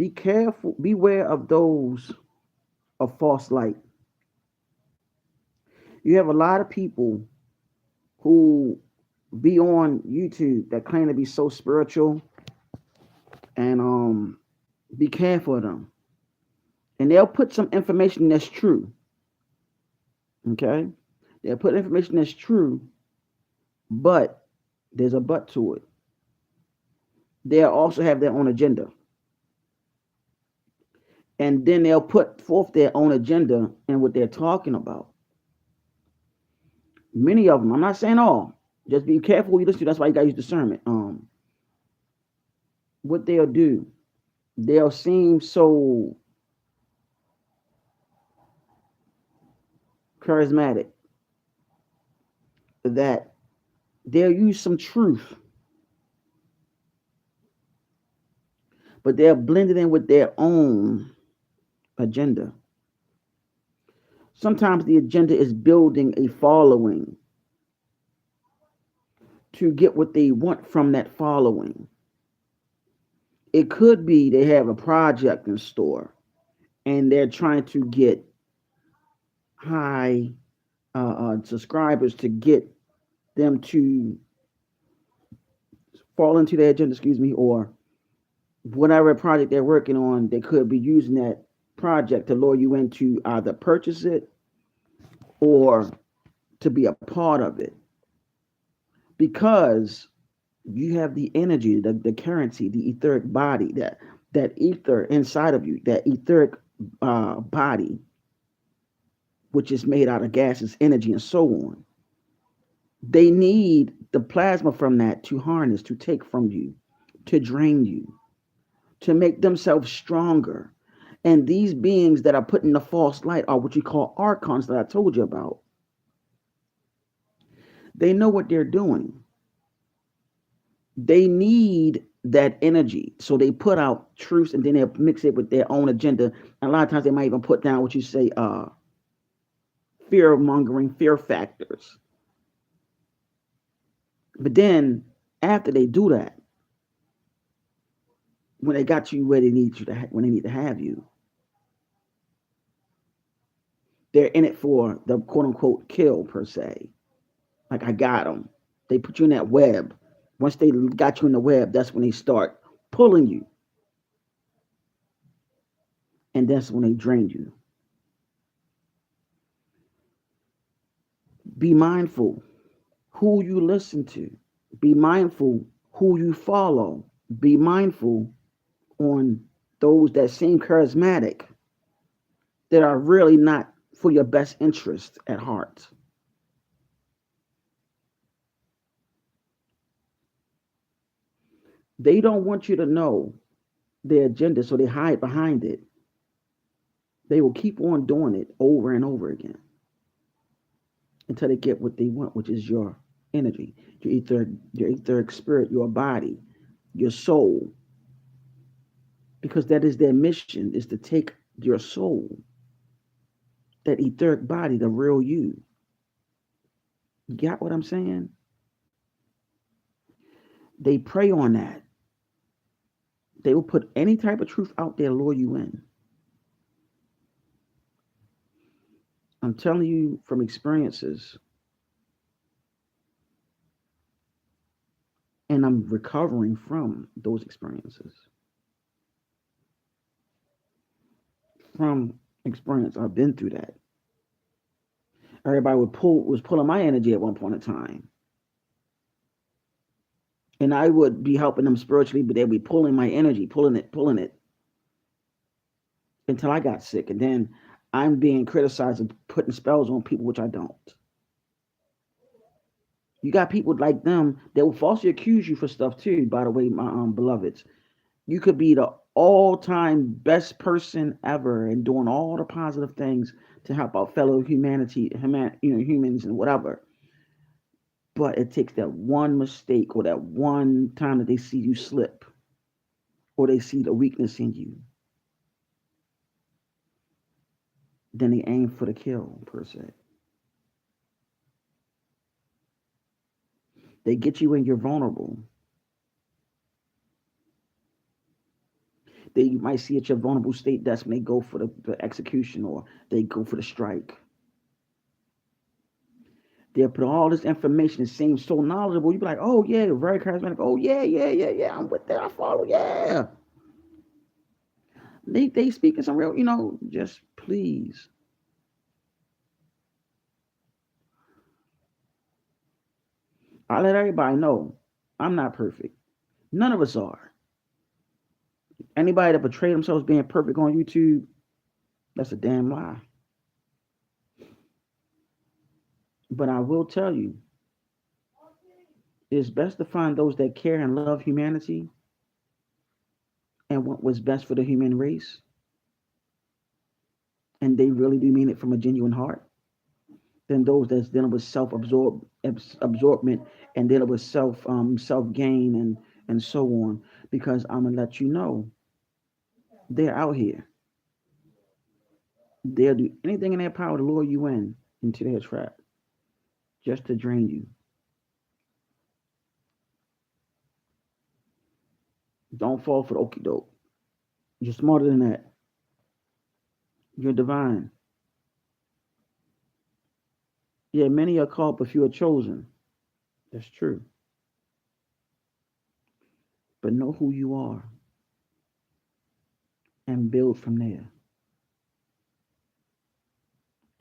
Be careful, beware of those of false light. You have a lot of people who be on YouTube that claim to be so spiritual, and be careful of them. And they'll put some information that's true. Okay, they'll put information that's true, but there's a but to it. They'll also have their own agenda, and then they'll put forth their own agenda and what they're talking about. Many of them, I'm not saying all. Just be careful what you listen to. That's why you gotta use discernment. What they'll do, they'll seem so charismatic that they'll use some truth, but they'll blend it in with their own agenda. Sometimes the agenda is building a following to get what they want from that following. It could be they have a project in store and they're trying to get high subscribers to get them to fall into their agenda, excuse me, or whatever project they're working on, they could be using that project to lure you into either purchase it or to be a part of it, because you have the energy, the currency, the etheric body, that ether inside of you, that etheric body, which is made out of gases, energy, and so on. They need the plasma from that to harness, to take from you, to drain you, to make themselves stronger. And these beings that are put in the false light are what you call archons that I told you about. They know what they're doing. They need that energy. So they put out truths and then they mix it with their own agenda. And a lot of times they might even put down what you say, fear mongering, fear factors. But then after they do that, when they got you where they need you to, when they need to have you, they're in it for the quote unquote kill per se. Like, I got them. They put you in that web. Once they got you in the web, that's when they start pulling you, and that's when they drain you. Be mindful who you listen to. Be mindful who you follow. Be mindful on those that seem charismatic that are really not for your best interest at heart. They don't want you to know their agenda, so they hide behind it. They will keep on doing it over and over again until they get what they want, which is your energy, your etheric spirit, your body, your soul. Because that is their mission, is to take your soul, that etheric body, the real you. You got what I'm saying? They prey on that. They will put any type of truth out there, lure you in. I'm telling you from experiences, and I'm recovering from those experiences. From experience, I've been through that. Everybody was pulling my energy at one point in time, and I would be helping them spiritually, but they'd be pulling my energy, pulling it until I got sick, and then I'm being criticized and putting spells on people, which I don't. You got people like them that will falsely accuse you for stuff too. By the way, my beloveds, you could be the all-time best person ever and doing all the positive things to help out fellow humans and whatever. But it takes that one mistake or that one time that they see you slip or they see the weakness in you, then they aim for the kill per se. They get you when you're vulnerable. They might see at your vulnerable state. That's when they go for the execution or they go for the strike. They'll put all this information. It seems so knowledgeable. You be like, oh yeah, you're very charismatic. Oh yeah, yeah, yeah, yeah. I'm with that. I follow. Yeah. They speaking some real. Just please. I let everybody know I'm not perfect. None of us are. Anybody that portray themselves being perfect on YouTube, that's a damn lie. But I will tell you, it's best to find those that care and love humanity and want what's best for the human race, and they really do mean it from a genuine heart, than those that's dealing with absorbment and dealing with self gain and so on. Because I'm gonna let you know, they're out here. They'll do anything in their power to lure you into their trap, just to drain you. Don't fall for the okey doke. You're smarter than that. You're divine. Yeah, many are called, but few are chosen. That's true. But know who you are and build from there.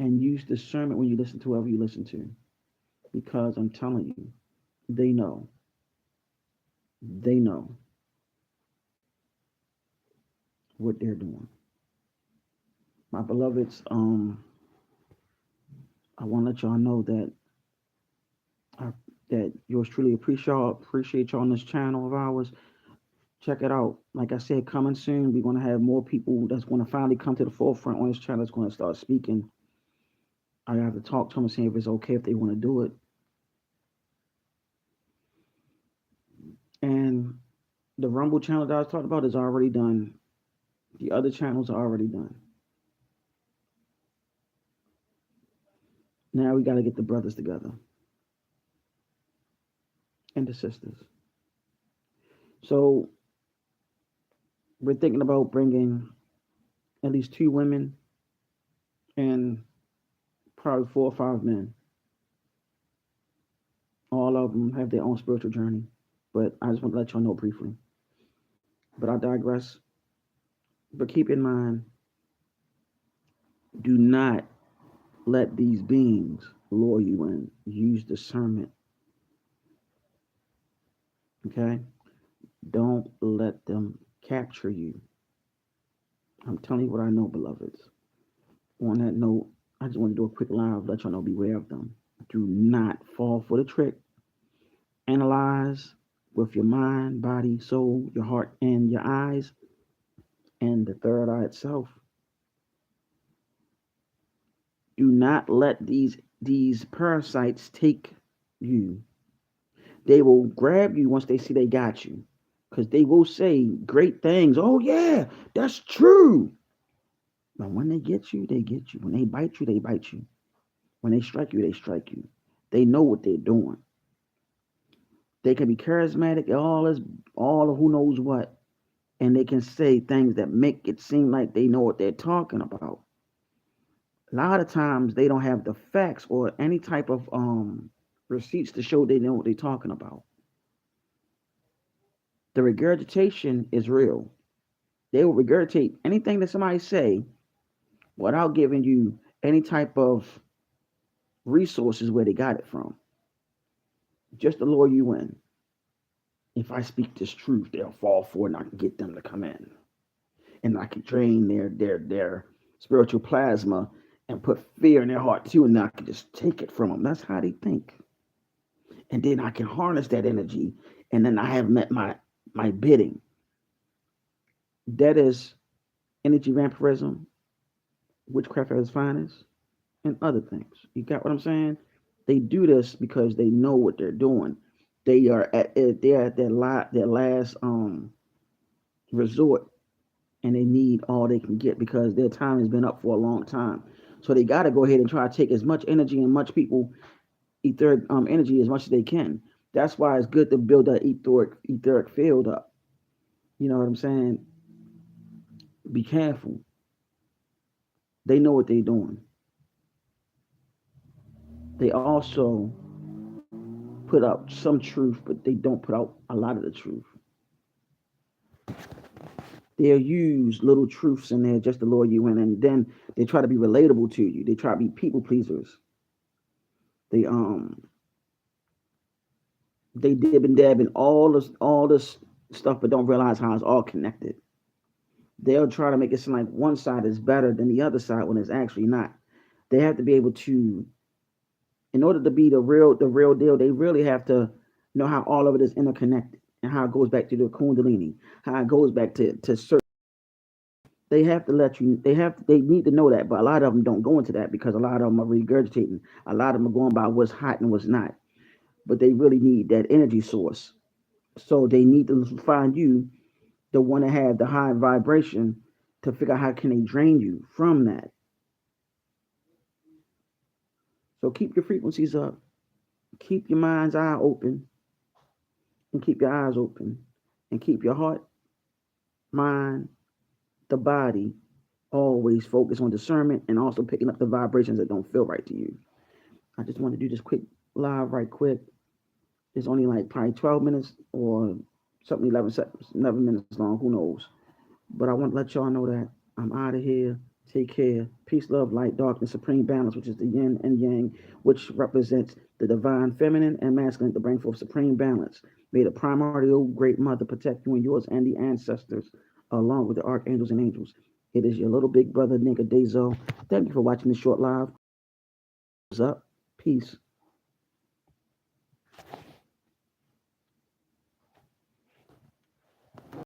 And use discernment when you listen to whoever you listen to. Because I'm telling you, they know. They know what they're doing. My beloveds, I want to let y'all know I, that yours truly appreciate y'all on this channel of ours. Check it out. Like I said, coming soon. We're gonna have more people that's gonna finally come to the forefront on this channel. That's gonna start speaking. I have to talk to them and see if it's okay if they want to do it. And the Rumble channel that I was talking about is already done. The other channels are already done. Now we got to get the brothers together and the sisters. So we're thinking about bringing at least 2 women and probably 4 or 5 men. All of them have their own spiritual journey. But I just want to let y'all know briefly. But I digress. But keep in mind, do not let these beings lure you in. Use discernment. Okay? Don't let them capture you. I'm telling you what I know, beloveds. On that note, I just want to do a quick live, let y'all know, beware of them. Do not fall for the trick. Analyze with your mind, body, soul, your heart, and your eyes, and the third eye itself. Do not let these parasites take you. They will grab you once they see they got you. Because they will say great things. Oh yeah, that's true. But when they get you, they get you. When they bite you, they bite you. When they strike you, they strike you. They know what they're doing. They can be charismatic, all of who knows what, and they can say things that make it seem like they know what they're talking about. A lot of times they don't have the facts or any type of receipts to show they know what they're talking about. The regurgitation is real. They will regurgitate anything that somebody say without giving you any type of resources where they got it from. Just to lure you in. If I speak this truth, they'll fall for it and I can get them to come in. And I can drain their spiritual plasma and put fear in their heart too, and I can just take it from them. That's how they think. And then I can harness that energy, and then I have met my bidding. That is energy vampirism, witchcraft at its finest, and other things. You got what I'm saying? They do this because they know what they're doing. They're at their last resort, and they need all they can get because their time has been up for a long time. So they got to go ahead and try to take as much energy and much people etheric energy as much as they can. That's why it's good to build that etheric field up. You know what I'm saying? Be careful. They know what they're doing. They also put out some truth, but they don't put out a lot of the truth. They'll use little truths in there just to lure you in, and then they try to be relatable to you. They try to be people pleasers. They they dib and dab in all this stuff, but don't realize how it's all connected. They'll try to make it seem like one side is better than the other side when it's actually not. They have to be able to, in order to be the real deal, they really have to know how all of it is interconnected and how it goes back to the kundalini, how it goes back to certain. They have to let you. They need to know that, but a lot of them don't go into that because a lot of them are regurgitating. A lot of them are going by what's hot and what's not. But they really need that energy source. So they need to find you, the one that have the high vibration, to figure out how can they drain you from that. So keep your frequencies up, keep your mind's eye open, and keep your eyes open, and keep your heart, mind, the body always focus on discernment and also picking up the vibrations that don't feel right to you. I just want to do this quick live right quick. It's only like probably 12 minutes or something, 11 seconds, 11 minutes long, who knows. But I want to let y'all know that I'm out of here. Take care. Peace, love, light, darkness, supreme balance, which is the yin and yang, which represents the divine feminine and masculine to bring forth supreme balance. May the primordial great mother protect you and yours and the ancestors, along with the archangels and angels. It is your little big brother, Nigga Dezo. Thank you for watching this short live. Up. Peace.